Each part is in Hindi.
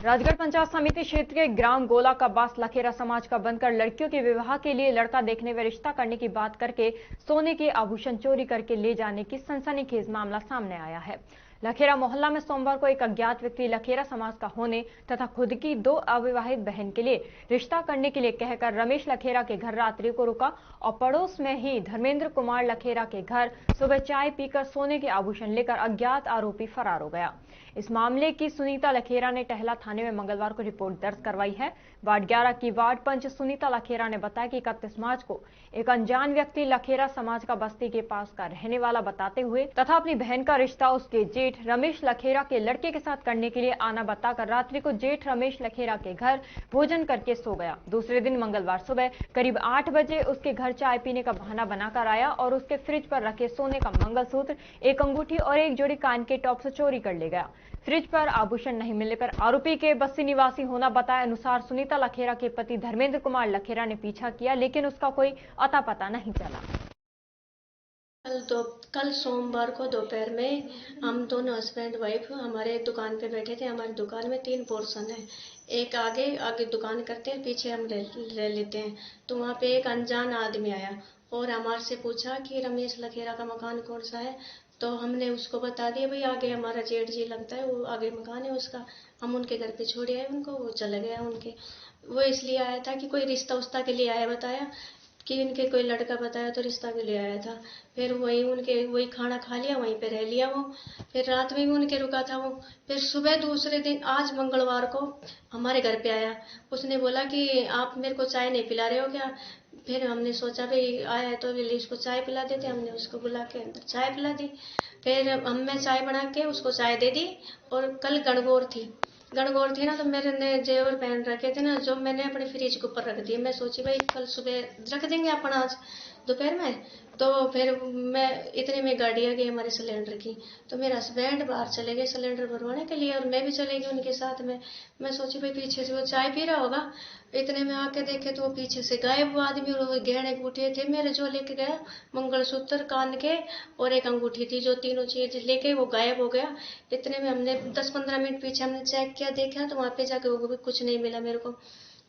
राजगढ़ पंचायत समिति क्षेत्र के ग्राम गोला का बास लखेरा समाज का बनकर लड़कियों के विवाह के लिए लड़का देखने व रिश्ता करने की बात करके सोने के आभूषण चोरी करके ले जाने की सनसनीखेज मामला सामने आया है। लखेरा मोहल्ला में सोमवार को एक अज्ञात व्यक्ति लखेरा समाज का होने तथा खुद की 2 अविवाहित बहन के लिए रिश्ता करने के लिए कहकर रमेश लखेरा के घर रात्रि को रुका और पड़ोस में ही धर्मेंद्र कुमार लखेरा के घर सुबह चाय पीकर सोने के आभूषण लेकर अज्ञात आरोपी फरार हो गया। इस मामले की सुनीता लखेरा ने टहला थाने में मंगलवार को रिपोर्ट दर्ज करवाई है। वार्ड 11 की वार्ड पंच सुनीता लखेरा ने बताया कि 31 मार्च को एक अनजान व्यक्ति लखेरा समाज का बस्ती के पास का रहने वाला बताते हुए तथा अपनी बहन का रिश्ता उसके जेठ रमेश लखेरा के लड़के के साथ करने के लिए आना बताकर रात्रि को जेठ रमेश लखेरा के घर भोजन करके सो गया। दूसरे दिन मंगलवार सुबह करीब 8 बजे उसके घर चाय पीने का बहाना बनाकर आया और उसके फ्रिज पर रखे सोने का मंगलसूत्र, एक अंगूठी और एक जोड़ी कान के टॉप से चोरी कर ले गया। फ्रिज पर आभूषण नहीं मिलने पर आरोपी के बस्ती निवासी होना बताए अनुसार सुनीता लखेरा के पति धर्मेंद्र कुमार लखेरा ने पीछा किया, लेकिन उसका कोई अता पता नहीं चला। कल सोमवार को दोपहर में हम दोनों हस्बैंड वाइफ हमारे दुकान पे बैठे थे। हमारी दुकान में 3 पोर्शन है, एक आगे दुकान करते हैं, पीछे हम रह लेते हैं। तो वहाँ पे एक अनजान आदमी आया और हमारे से पूछा कि रमेश लखेरा का मकान कौन सा है। तो हमने उसको बता दिया, भाई आगे हमारा जेठ जी लगता है, वो आगे मकान है उसका। हम उनके घर पे छोड़ आए उनको, वो चला गया उनके। वो इसलिए आया था कि कोई रिश्ता उस्ता के लिए आया, बताया कि उनके कोई लड़का बताया तो रिश्ता के लिए आया था। फिर वही खाना खा लिया, वहीं पे रह लिया वो। फिर रात में भी उनके रुका था वो। फिर सुबह दूसरे दिन आज मंगलवार को हमारे घर पे आया। उसने बोला कि आप मेरे को चाय नहीं पिला रहे हो क्या। फिर हमने सोचा भाई आया है तो इसको चाय पिला देते। हमने उसको बुला के अंदर चाय पिला दी। फिर मैं चाय बना के उसको चाय दे दी। और कल गणगौर थी ना, तो मेरे ने जेवर पहन रखे थे ना, जो मैंने अपने फ्रिज के ऊपर रख दिए। मैं सोची भाई कल सुबह रख देंगे अपन आज दोपहर में। तो फिर मैं इतने में गाड़ी आ गई हमारे सिलेंडर की। तो मेरे हस्बैंड बाहर चले गए सिलेंडर भरवाने के लिए और मैं भी चले गई उनके साथ में। मैं सोची भाई पीछे से वो चाय पी रहा होगा। इतने में आके देखे तो वो पीछे से गायब हुआ आदमी। और गहने अंगूठे थे मेरे जो लेके गया, मंगलसूत्र, कान के और एक अंगूठी थी, जो तीनों चीज लेके वो गायब हो गया। इतने में हमने 10-15 मिनट पीछे हमने चेक किया, देखा तो वहां पे जाके वो भी कुछ नहीं मिला मेरे को।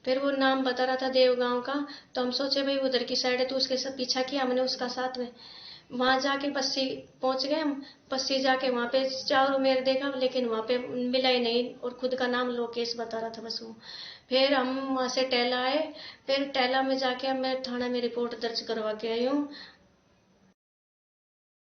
फिर वो नाम बता रहा था देवगांव का। तो हम सोचे भाई उधर की साइड है, तो उसके सब पीछा किया हमने उसका साथ में। वहां जाके बस्सी पहुंच गए हम। बस्सी जाके वहां पे चारों मेरे देखा, लेकिन वहां पे मिला ही नहीं। और खुद का नाम लोकेश बता रहा था बस वो। फिर हम वहां से टहला आए। फिर टहला में जाके मैं थाना में रिपोर्ट दर्ज करवा के आई हूँ।